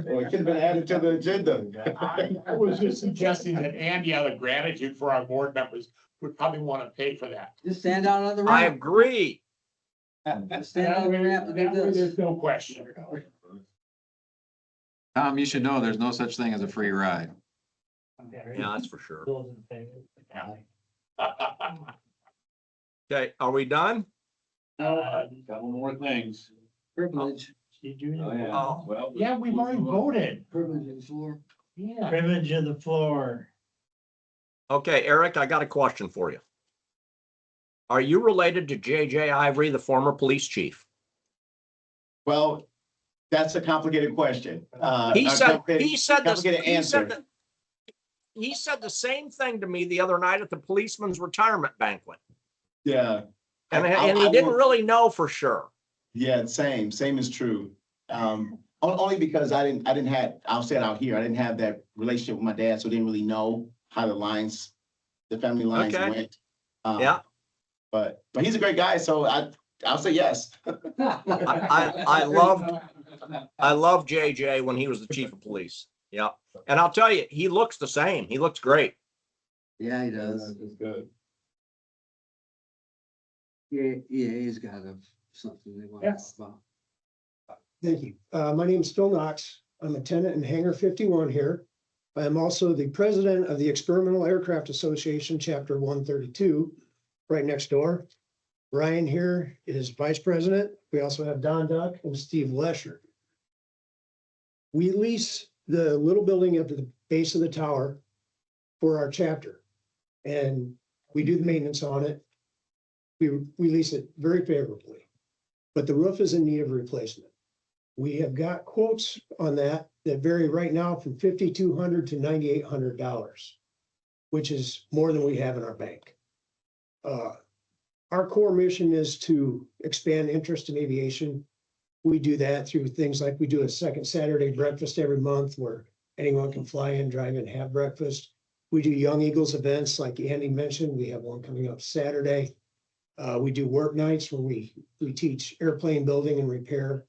Well, it could have been added to the agenda. I was just suggesting that Andy, out of gratitude for our board members, would probably want to pay for that. just stand out on the I ramp. agree. Stand on the ramp to do That way this. there's no question. Tom, you should know there's no such thing as a free ride. Yeah, that's for sure. Yeah. Okay, are we done? Couple more things. Privilege, Oh. Well. Yeah, we've already voted. privilege of the floor. Yeah. Privilege of the floor. Okay, Eric, I got a question for you. Are you related to JJ Ivory, the former police chief? Well, that's a complicated question. He a said, complicated- he said this, complicated he said answer. that. He said the same thing to me the other night at the policeman's retirement banquet. Yeah. And, I- and I he didn't will- really know for sure. Yeah, same is true. Only because I'll say it out here, I didn't have that relationship with my dad, so I didn't really know how the family lines Okay. went. Yeah. But he's a great guy, so I'll say yes. I love JJ when he was the chief of police. Yeah. And I'll tell you, he looks the same. He looks great. Yeah, he does. It's good. EA's got something they want to talk Yes. about. Thank you. My name is Phil Knox. I'm a tenant in Hangar 51 here. I am also the president of the Experimental Aircraft Association, Chapter 132, right next door. Ryan here is vice president. We also have Don Duck and Steve Lesher. We lease the little building at the base of the tower for our chapter. And we do the maintenance on it. We lease it very favorably, but the roof is in need of replacement. We have got quotes on that vary right now from $5,200 to $9,800, which is more than we have in our bank. Our core mission is to expand interest in aviation. We do that through things like we do a second Saturday breakfast every month where anyone can fly in, drive in, have breakfast. We do Young Eagles events like Andy mentioned. We have one coming up Saturday. We do work nights where we teach airplane building and repair.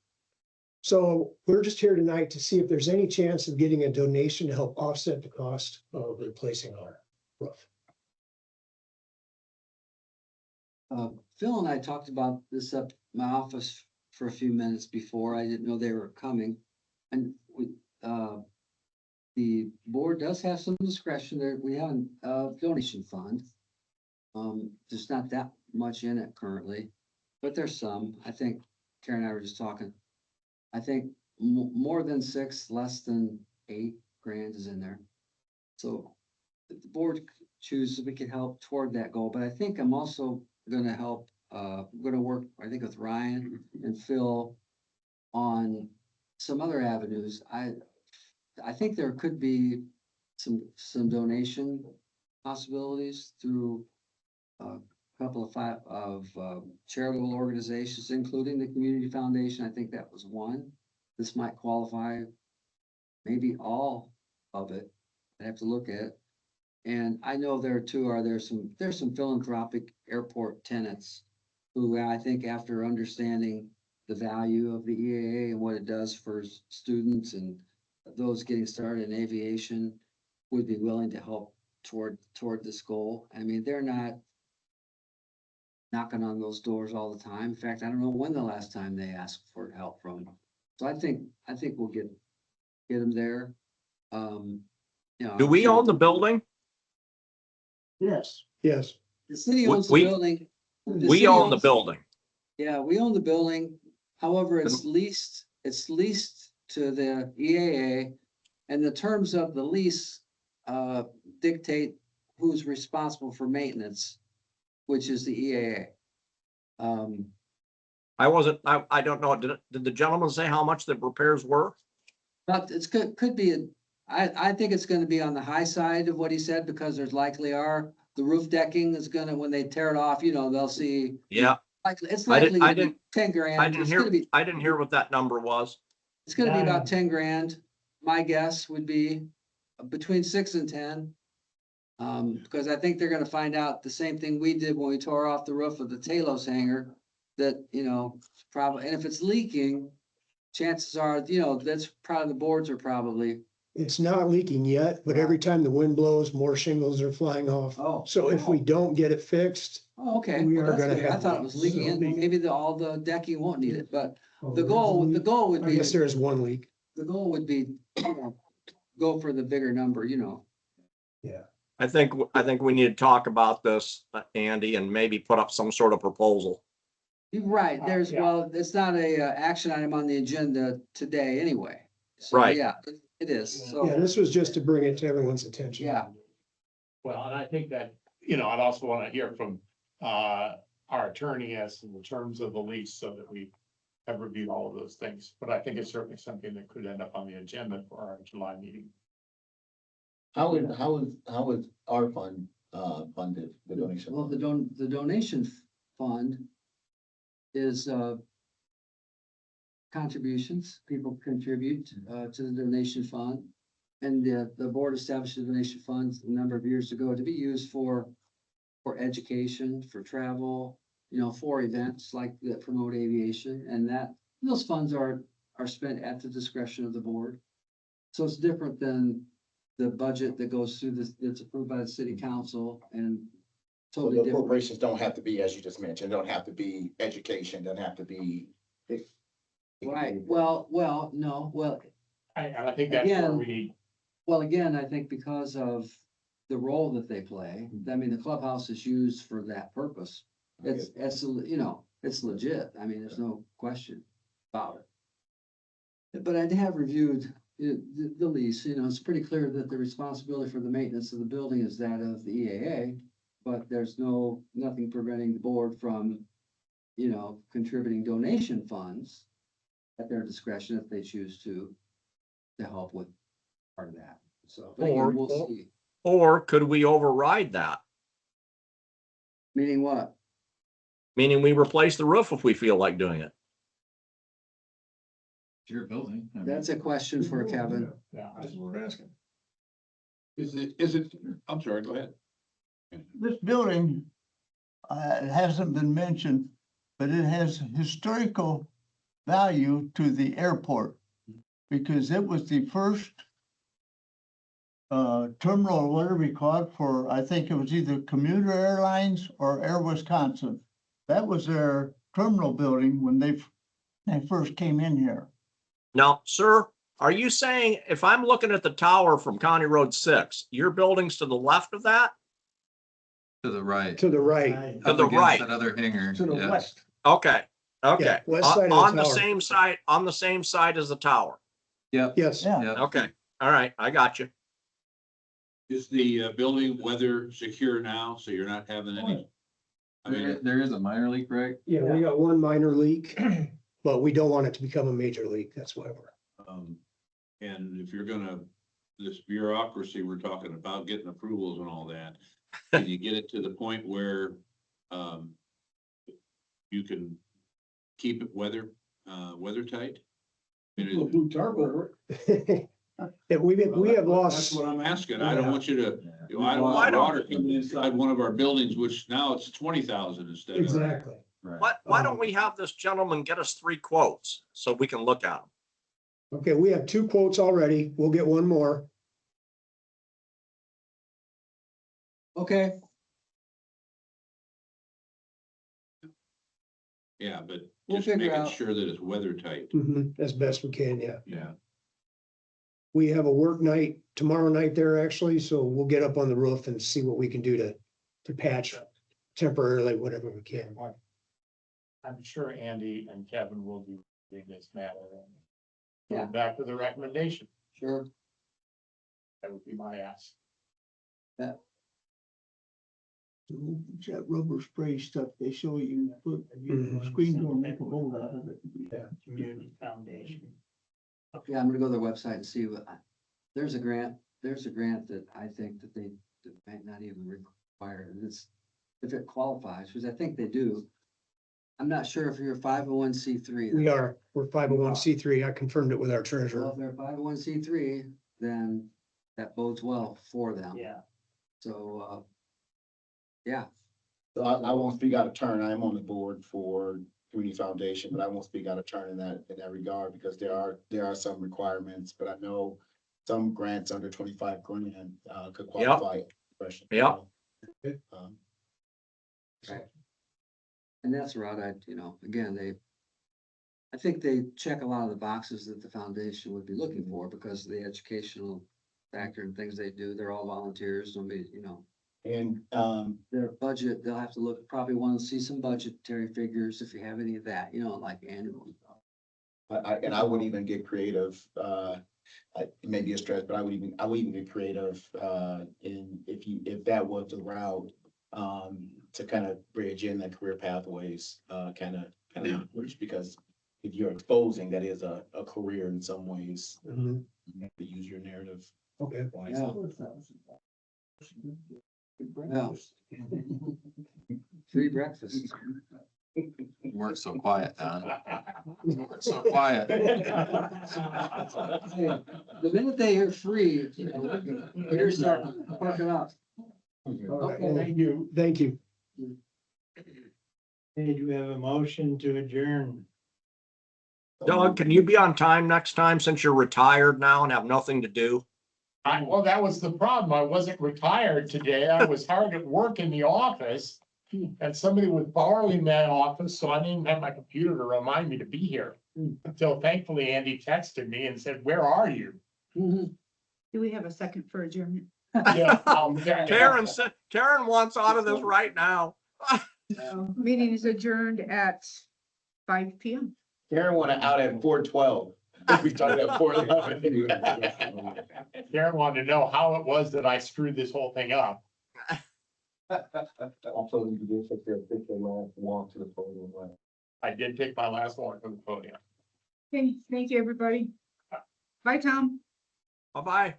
So we're just here tonight to see if there's any chance of getting a donation to help offset the cost of replacing our roof. Phil and I talked about this up my office for a few minutes before. I didn't know they were coming. And the board does have some discretion there. We have a donation fund. There's not that much in it currently, but there's some. I think Karen and I were just talking. I think more than 6, less than 8 grand is in there. So if the board chooses, we can help toward that goal, but I think I'm also gonna help, gonna work, I think, with Ryan and Phil on some other avenues. I think there could be some donation possibilities through a couple of charitable organizations, including the Community Foundation. I think that was one. This might qualify, maybe all of it. I have to look at it. And I know there's some philanthropic airport tenants who I think, after understanding the value of the EAA and what it does for students and those getting started in aviation, would be willing to help toward this goal. I mean, they're not knocking on those doors all the time. In fact, I don't know when the last time they asked for help from them. So I think we'll get them there. You know, Do we own the building? Yes. Yes. The city owns the We- building. The We city own the owns- building. Yeah, we own the building. However, it's leased to the EAA. And the terms of the lease dictate who's responsible for maintenance, which is the EAA. I don't know. Did the gentleman say how much the repairs were? But could be, I think it's gonna be on the high side of what he said, because there's likely the roof decking is gonna, when they tear it off, they'll see. Yeah, It's I likely didn't- gonna be 10 grand. I didn't hear what that number was. It's gonna be about 10 grand. My guess would be between 6 and 10. Because I think they're gonna find out the same thing we did when we tore off the roof of the Talos hangar, that, probably, and if it's leaking, chances are, that's probably, the boards are probably It's not leaking yet, but every time the wind blows, more shingles are flying off. Oh. So if we don't get it fixed, Oh, okay. we Well, are that's gonna good. I have thought it was leaks. leaking in, maybe all the decking won't need it, but the there's goal a leak. would I be, guess there is one leak. the goal would be, go for the bigger number, I think we need to talk about this, Andy, and maybe put up some sort of proposal. You're right, there's, Yeah. well, it's not a action item on the agenda today anyway. So, Right. yeah, it is, Yeah, so, this was just to bring it to everyone's attention. yeah. Well, and I think that, I'd also want to hear from our attorney as to the terms of the lease so that we have reviewed all of those things. But I think it's certainly something that could end up on the agenda for our July meeting. How is our fund, funded, the donation? Well, the donation fund is, contributions, people contribute, to the donation fund. And the board established the donation funds a number of years ago to be used for education, for travel, for events like that promote aviation, and those funds are spent at the discretion of the board. So it's different than the budget that goes through this, that's approved by the city council and So totally the different. appropriations don't have to be, as you just mentioned, don't have to be education, don't have to be. Right, well, no, And I think that's where Again- we need, again, I think because of the role that they play, I mean, the clubhouse is used for that purpose. It's legit. I mean, there's no question about it. But I have reviewed the lease, it's pretty clear that the responsibility for the maintenance of the building is that of the EAA. But there's nothing preventing the board from, contributing donation funds at their discretion if they choose to help with part of that. So, but again, we'll see. Or could we override that? Meaning what? Meaning we replace the roof if we feel like doing it. It's your building. I mean, That's a question for Kevin. yeah, That's what we're asking. Is it, I'm sorry, go ahead. This building, it hasn't been mentioned, but it has historical value to the airport. Because it was the first terminal, or whatever we call it, for, I think it was either Commuter Airlines or Air Wisconsin. That was their terminal building when they first came in here. Now, sir, are you saying if I'm looking at the tower from County Road 6, your building's to the left of that? To the right. To the right, To Up the against right. That other hangar. to the yeah. west. Okay, okay. west side of the On the tower. same side, on the same side as the tower. Yep. Yes, Yeah. Yep. Okay, all right, I got you. Is the building weather secure now, so you're not having any? I There mean, there is a minor leak, right? yeah, we got one minor leak, but we don't want it to become a major leak. That's why we're. and if you're gonna, this bureaucracy we're talking about, getting approvals and all that, can you get it to the point where, you can keep it weather tight? I mean, Blue tarp over Yeah, we have That's lost, what I'm asking. I don't want you to, Yeah. I don't Why want don't- water coming inside one of our buildings, which now it's 20,000 instead of. exactly. Right. Why don't we have this gentleman get us 3 quotes so we can look at them? Okay, we have 2 quotes already. We'll get one more. Okay, Yeah, but We'll just figure making out. sure that it's weather tight. As best we can, yeah. Yeah. We have a work night tomorrow night there actually, so we'll get up on the roof and see what we can do to patch temporarily, whatever we can. I'm sure Andy and Kevin will be in this matter. And Yeah. go back to the recommendation. sure. That would be my ask. That rubber spray stuff, they show you, put Mhm. screen door, make a bolt out of it. Yeah, Community Foundation. Yeah, I'm gonna go to their website and see what, there's a grant that I think that they that might not even require, it's, if it qualifies, because I think they do. I'm not sure if you're 501c3. We are, we're 501c3. I confirmed it with our Well, treasurer. if they're 501c3, then that bodes well for them. Yeah, So, yeah, So I won't speak out of turn. I am on the board for Community Foundation, but I won't speak out of turn in that regard because there are some requirements, but I know some grants under 25 grand, could qualify. Expression. Yep. Um, And that's right, again, I think they check a lot of the boxes that the foundation would be looking for because of the educational factor and things they do. They're all volunteers, nobody, And, their budget, they'll have to look, probably want to see some budgetary figures if you have any of that, like annual. I would even get creative, it may be a stretch, but I would even get creative, if that was the route, to kind of bridge in the career pathways, because if you're exposing, that is a career in some ways, Mhm. you have to use your narrative Okay. wisely. Yeah. Free breakfast. You weren't so quiet, Don. You weren't so quiet. The minute they hear free, here's start parking up. Okay, Thank you. thank you. Hey, do we have a motion to adjourn? Doug, can you be on time next time since you're retired now and have nothing to do? Well, that was the problem. I wasn't retired today. I was hard at work in the office. And somebody was borrowing that office, so I didn't have my computer to remind me to be here. Until thankfully Andy texted me and said, "Where are you?" Do we have a second for adjournment? Yeah, Karen wants out of this right now. Meeting is adjourned at 5 PM. Karen wanted out at 4:12. We started at 4:11. Karen wanted to know how it was that I screwed this whole thing up. Also, you do take your last walk to the podium. I did take my last one from the podium. Okay, thank you, everybody. Bye, Tom. Bye-bye.